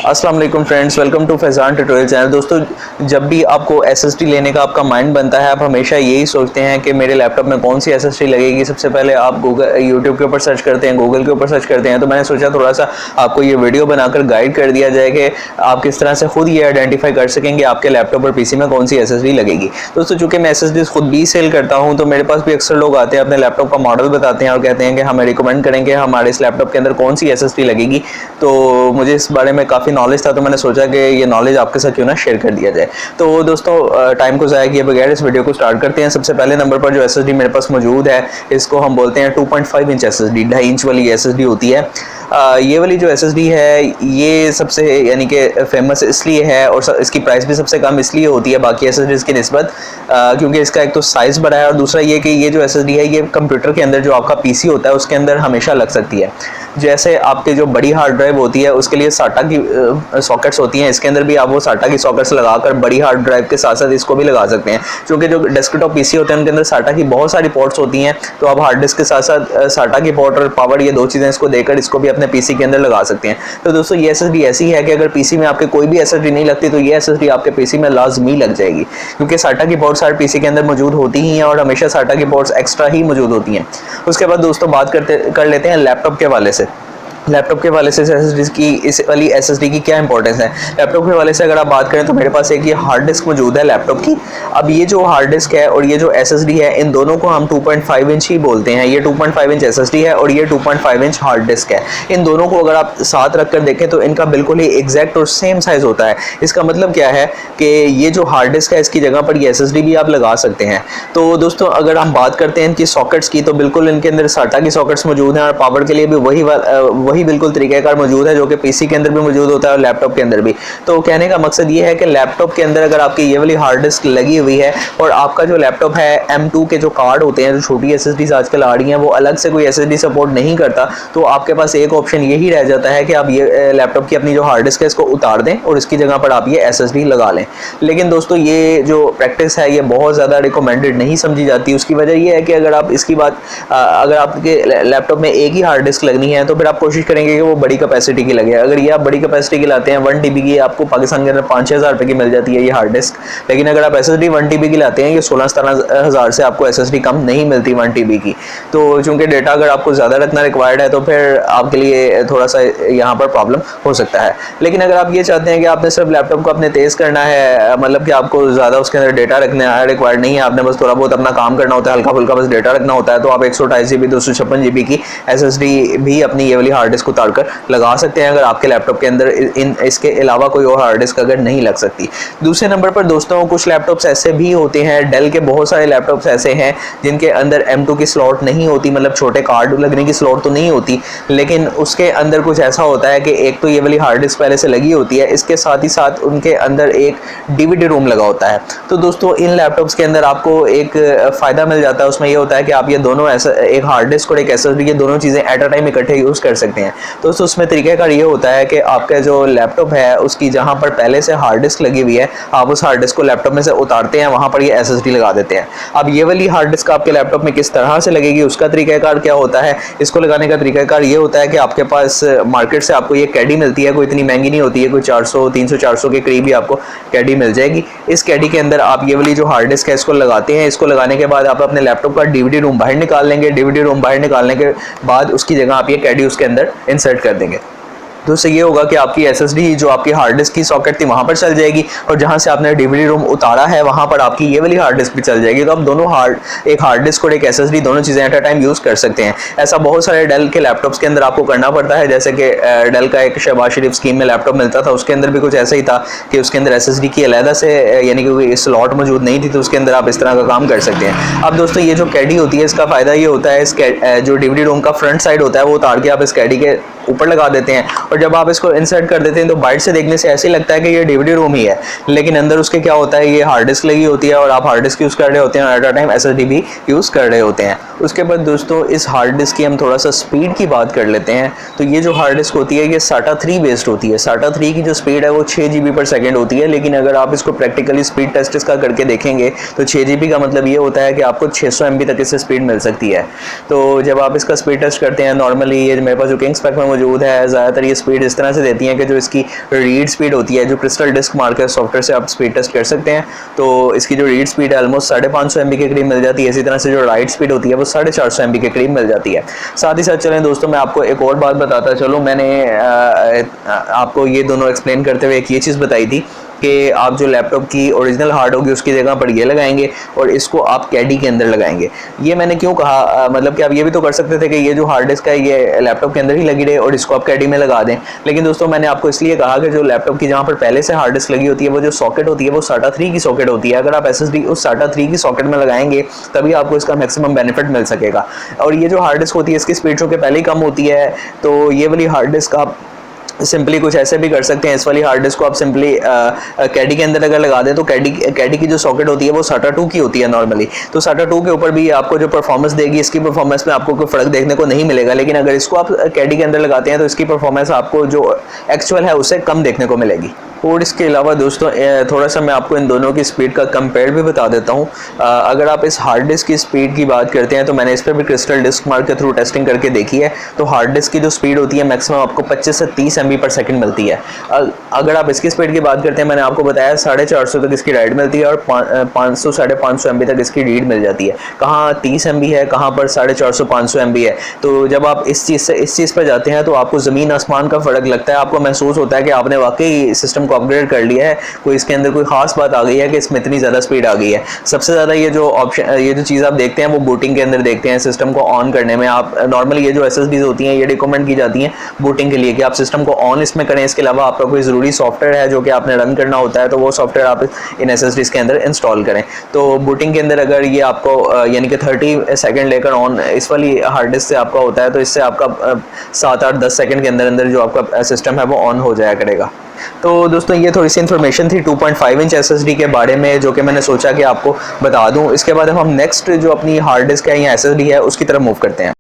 अस्सलाम वालेकुम friends, welcome to Faizan tutorial channel. दोस्तों, जब भी आपको एसएसडी लेने का आपका माइंड बनता है, आप हमेशा यही सोचते हैं कि मेरे लैपटॉप में कौन सी एसएसडी लगेगी। सबसे पहले आप यूट्यूब के ऊपर सर्च करते हैं, गूगल के ऊपर सर्च करते हैं। तो मैंने सोचा थोड़ा सा आपको ये वीडियो बनाकर गाइड कर दिया जाए कि आप किस तरह से खुद ये आइडेंटिफाई कर सकेंगे आपके लैपटॉप और पीसी में कौन सी एसएसडी लगेगी। दोस्तों, चूँकि मैं एसएसडी खुद भी सेल करता हूँ, तो मेरे पास भी अक्सर लोग आते हैं, अपने लैपटॉप का मॉडल बताते हैं और कहते हैं कि हमें रिकमेंड करेंगे हमारे इस लैपटॉप के अंदर कौन सी एसएसडी लगेगी। तो मुझे इस बारे में काफ़ी नॉलेज था, तो मैंने सोचा कि ये नॉलेज आपके साथ क्यों ना शेयर कर दिया जाए। तो दोस्तों, टाइम को ज़ाया किए बगैर इस वीडियो को स्टार्ट करते हैं। सबसे पहले नंबर पर जो एसएसडी मेरे पास मौजूद है, इसको हम बोलते हैं 2.5 इंच एसएसडी, 2.5 इंच वाली एसएसडी होती है। ये वाली जो एसएसडी है, ये सबसे यानी कि फेमस इसलिए है और इसकी प्राइस भी सबसे कम इसलिए होती है बाकी एसएसडीज़ की निस्बत, क्योंकि इसका एक तो साइज़ बड़ा है और दूसरा ये कि ये जो एसएसडी है ये कंप्यूटर के अंदर जो आपका पीसी होता है उसके अंदर हमेशा लग सकती है। जैसे आपके जो बड़ी हार्ड ड्राइव होती है उसके लिए साटा की सॉकेट्स होती हैं, इसके अंदर भी आप वो साटा की सॉकेट्स लगाकर बड़ी हार्ड ड्राइव के साथ साथ इसको भी लगा सकते हैं। क्योंकि जो डेस्कटॉप पीसी होते हैं उनके अंदर साटा की बहुत सारी पोर्ट्स होती हैं, तो आप हार्ड डिस्क के साथ साथ साटा की पोर्ट और पावर, ये दो चीज़ें इसको देकर इसको भी अपने पीसी के अंदर लगा सकते हैं। तो दोस्तों, ये एसएसडी ऐसी है कि अगर पीसी में आपके कोई भी एसएसडी नहीं लगती तो ये एसएसडी आपके पीसी में लाजमी लग जाएगी, क्योंकि साटा की पोर्ट्स हर पीसी के अंदर मौजूद होती ही हैं और हमेशा साटा की पोर्ट्स एक्स्ट्रा ही मौजूद होती हैं। उसके बाद दोस्तों बात कर लेते हैं लैपटॉप के हवाले से। लैपटॉप के वाले से एसएसडी की, इस वाली एसएसडी की क्या इंपॉर्टेंस है। लैपटॉप के वाले से अगर आप बात करें तो मेरे पास एक ये हार्ड डिस्क मौजूद है लैपटॉप की। अब ये जो हार्ड डिस्क है और ये जो एसएसडी है, इन दोनों को हम 2.5 इंच ही बोलते हैं। ये 2.5 इंच एसएसडी है और ये 2.5 इंच हार्ड डिस्क है। इन दोनों को अगर आप साथ रख कर देखें तो इनका बिल्कुल ही एग्जैक्ट और सेम साइज होता है। इसका मतलब क्या है कि ये जो हार्ड डिस्क है इसकी जगह पर ये एसएसडी भी आप लगा सकते हैं। तो दोस्तों, अगर हम बात करते हैं इनकी सॉकेट्स की, तो बिल्कुल इनके अंदर साटा की सॉकेट्स मौजूद हैं और पावर के लिए भी वही बिल्कुल तरीक़ाकार मौजूद है जो कि पीसी के अंदर भी मौजूद होता है और लैपटॉप के अंदर भी। तो कहने का मकसद ये है कि लैपटॉप के अंदर अगर आपकी ये वाली हार्ड डिस्क लगी हुई है और आपका जो लैपटॉप है M2 के जो कार्ड होते हैं, जो छोटी एसएसडीज आजकल आ रही हैं, वो अलग से कोई एसएसडी सपोर्ट नहीं करता, तो आपके पास एक ऑप्शन यही रह जाता है कि आप ये लैपटॉप की अपनी जो हार्ड डिस्क है इसको उतार दें और इसकी जगह पर आप ये एसएसडी लगा लें। लेकिन दोस्तों, ये जो प्रैक्टिस है ये बहुत ज़्यादा रिकमेंडेड नहीं समझी जाती। उसकी वजह ये है कि अगर आप इसकी बात अगर आपके लैपटॉप में एक ही हार्ड डिस्क लगनी है तो फिर आप कोशिश करेंगे कि वो बड़ी कैपेसिटी की लगे। अगर ये आप बड़ी कैपेसिटी की लाते हैं 1 TB की, आपको पाकिस्तान के अंदर 5-6 हज़ार रुपये की मिल जाती है ये हार्ड डिस्क। लेकिन अगर आप एसएसडी 1 TB की लाते हैं, ये 16-17 हज़ार से आपको एसएसडी कम नहीं मिलती 1 TB की। तो चूंकि डेटा अगर आपको ज़्यादा रखना रिक्वायर्ड है तो फिर आपके लिए थोड़ा सा यहाँ पर प्रॉब्लम हो सकता है। लेकिन अगर आप ये चाहते हैं कि आपने सिर्फ लैपटॉप को अपने तेज़ करना है, मतलब कि आपको ज़्यादा उसके अंदर डेटा रखना रिक्वायर्ड नहीं है, आपने बस थोड़ा बहुत अपना काम करना होता है, हल्का फुल्का बस डेटा रखना होता है, तो आप 128 GB 256 GB की एसएसडी भी अपनी ये वाली हार्ड डिस्क उतार कर लगा सकते हैं, अगर आपके लैपटॉप के अंदर इसके अलावा कोई और हार्ड डिस्क अगर नहीं लग सकती। दूसरे नंबर पर दोस्तों, कुछ लैपटॉप्स ऐसे भी होते हैं, डेल के बहुत सारे लैपटॉप्स ऐसे हैं जिनके अंदर M2 की स्लॉट नहीं होती, मतलब छोटे कार्ड लगने की स्लॉट तो नहीं होती, लेकिन उसके अंदर कुछ ऐसा होता है कि एक तो ये वाली हार्ड डिस्क पहले से लगी होती है, इसके साथ ही साथ उनके अंदर एक DVD रोम लगा होता है। तो दोस्तों, इन लैपटॉप्स के अंदर आपको एक फ़ायदा मिल जाता है, उसमें यह होता है कि आप ये दोनों एक हार्ड डिस्क और एक SSD, ये दोनों चीज़ें एट अ टाइम इकट्ठे यूज़ कर सकते हैं। दोस्तों, उसमें तरीक़ाकार ये होता है कि आपका जो लैपटॉप है उसकी जहाँ पर पहले से हार्ड डिस्क लगी हुई है, आप उस हार्ड डिस्क को लैपटॉप में से उतारते हैं, वहाँ पर ये एसएसडी लगा देते हैं। अब ये वाली हार्ड डिस्क आपके लैपटॉप में किस तरह से लगेगी, उसका तरीक़ाकार क्या होता है। इसको लगाने का तरीक़ाकार ये होता है कि आपके पास मार्केट से आपको ये कैडी मिलती है, कोई इतनी महंगी नहीं होती है, कोई 300-400 के करीब ही आपको कैडी मिल जाएगी। इस कैडी के अंदर आप ये वाली जो हार्ड डिस्क है इसको लगाते हैं। इसको लगाने के बाद आप अपने लैपटॉप का DVD रोम बाहर निकाल लेंगे। DVD रोम बाहर निकालने के बाद उसकी जगह आप ये कैडी उसके अंदर इंसर्ट कर देंगे। तो उससे ये होगा कि आपकी एसएसडी जो आपकी हार्ड डिस्क की सॉकेट थी वहाँ पर चल जाएगी और जहाँ से आपने DVD रोम उतारा है वहाँ पर आपकी ये वाली हार्ड डिस्क भी चल जाएगी। तो आप दोनों एक हार्ड डिस्क और एक एसएसडी दोनों चीज़ें एट अ टाइम यूज़ कर सकते हैं। ऐसा बहुत सारे डेल के लैपटॉप्स के अंदर आपको करना पड़ता है, जैसे कि डेल का एक शहबाज शरीफ स्कीम में लैपटॉप मिलता था, उसके अंदर भी कुछ ऐसा ही था कि उसके अंदर एसएसडी की अलहदा से यानी कि कोई स्लॉट मौजूद नहीं थी, तो उसके अंदर आप इस तरह का काम कर सकते हैं। अब दोस्तों, ये जो कैडी होती है इसका फ़ायदा ये होता है, इस जो DVD रोम का फ्रंट साइड होता है वो उतार के आप इस कैडी के ऊपर लगा देते हैं और और जब आप इसको इंसर्ट कर देते हैं तो बाइट से देखने से ऐसे लगता है कि ये डीवीडी रोम ही है, लेकिन अंदर उसके क्या होता है, ये हार्ड डिस्क लगी होती है और आप हार्ड डिस्क यूज़ कर रहे होते हैं, एट अ टाइम एसएसडी भी यूज़ कर रहे होते हैं। उसके बाद दोस्तों इस हार्ड डिस्क की हम थोड़ा सा स्पीड की बात कर लेते हैं। तो ये जो हार्ड डिस्क होती है ये SATA 3 बेस्ड होती है। SATA 3 की जो स्पीड है वो 6 GB पर सेकेंड होती है, लेकिन अगर आप इसको प्रैक्टिकली स्पीड टेस्ट इसका करके देखेंगे तो 6 GB का मतलब ये होता है कि आपको 600 MB तक इससे स्पीड मिल सकती है। तो जब आप इसका स्पीड टेस्ट करते हैं, नॉर्मली ये मेरे पास जो किंग स्पेक में मौजूद है, ज़्यादातर ये स्पीड इस तरह से देती है कि जो इसकी रीड स्पीड होती है, जो क्रिस्टल डिस्क मार्कर सॉफ्टवेयर से आप स्पीड टेस्ट कर सकते हैं, तो इसकी जो रीड स्पीड है ऑलमोस्ट 550 MB के करीब मिल जाती है। इसी तरह से जो राइट स्पीड होती है वो 450 MB के करीब मिल जाती है। साथ ही साथ चलें दोस्तों मैं आपको एक और बात बताता चलो। मैंने आपको ये दोनों एक्सप्लेन करते हुए एक ये चीज़ बताई थी कि आप जो लैपटॉप की ओरिजिनल हार्ड होगी उसकी जगह पर ये लगाएंगे और इसको आप कैडी के अंदर लगाएंगे। ये मैंने क्यों कहा, मतलब कि आप ये भी तो कर सकते थे कि ये जो हार्ड डिस्क है ये लैपटॉप के अंदर ही लगी रहे और इसको आप कैडी में लगा दें, लेकिन दोस्तों मैंने आपको इसलिए कहा कि जो लैपटॉप की जहाँ पर पहले से हार्ड डिस्क लगी होती है वो जो सॉकेट होती है वो SATA 3 की सॉकेट होती है। अगर आप SSD उस SATA 3 की सॉकेट में लगाएंगे तभी आपको इसका मैक्सिमम बेनिफिट मिल सकेगा। और ये जो हार्ड डिस्क होती है इसकी स्पीड चूँकि पहले ही कम होती है, तो ये वाली हार्ड डिस्क आप सिंपली कुछ ऐसे भी कर सकते हैं। इस वाली हार्ड डिस्क को आप सिंपली कैडी के अंदर अगर लगा दें तो कैडी की जो सॉकेट होती है वो SATA 2 की होती है नॉर्मली, तो SATA 2 के ऊपर भी आपको जो परफॉर्मेंस देगी इसकी परफॉर्मेंस में आपको कोई फ़र्क देखने को नहीं मिलेगा, लेकिन अगर इसको आप कैडी के अंदर लगाते हैं तो इसकी परफॉर्मेंस आपको जो एक्चुअल है उससे कम देखने को मिलेगी। और इसके अलावा दोस्तों थोड़ा सा मैं आपको इन दोनों की स्पीड का कंपेयर भी बता देता हूँ। अगर आप इस हार्ड डिस्क की स्पीड की बात करते हैं तो मैंने इस पर भी क्रिस्टल डिस्क मार्क के थ्रू टेस्टिंग करके देखी है। तो हार्ड डिस्क की जो स्पीड होती है मैक्सिमम आपको 25 से 30 MB पर सेकंड मिलती है। अगर आप इसकी स्पीड की बात करते हैं, मैंने आपको बताया 450 तक इसकी राइड मिलती है और 500 550 MB तक इसकी रीड मिल जाती है। कहाँ 30 MB है, कहाँ पर 450 500 MB है। तो जब आप इस चीज़ पर जाते हैं तो आपको ज़मीन आसमान का फ़र्क लगता है। आपको महसूस होता है कि आपने वाकई सिस्टम को अपग्रेड कर लिया है, कोई इसके अंदर कोई खास बात आ गई है कि इसमें इतनी ज़्यादा स्पीड आ गई है। सबसे ज़्यादा ये जो चीज़ आप देखते हैं वो बूटिंग के अंदर देखते हैं, सिस्टम को ऑन करने में। आप नॉर्मली ये जो SSDs होती हैं ये रिकमेंड की जाती हैं बूटिंग के लिए कि आप सिस्टम को ऑन इसमें करें। इसके अलावा आपका कोई ज़रूरी सॉफ्टवेयर है जो कि आपने रन करना होता है तो वो सॉफ्टवेयर आप इन SSDs के अंदर इंस्टॉल करें। तो बूटिंग के अंदर अगर ये आपको यानी कि 30 सेकेंड लेकर ऑन इस वाली हार्ड डिस्क से आपका होता है तो इससे आपका 7 8 10 सेकेंड के अंदर अंदर जो आपका सिस्टम है वो ऑन हो जाया करेगा। तो दोस्तों ये थोड़ी सी इन्फॉर्मेशन थी 2.5 इंच SSD के बारे में जो कि मैंने सोचा कि आपको बता दूं। इसके बाद हम नेक्स्ट जो अपनी हार्ड डिस्क है या SSD है उसकी तरफ मूव करते हैं।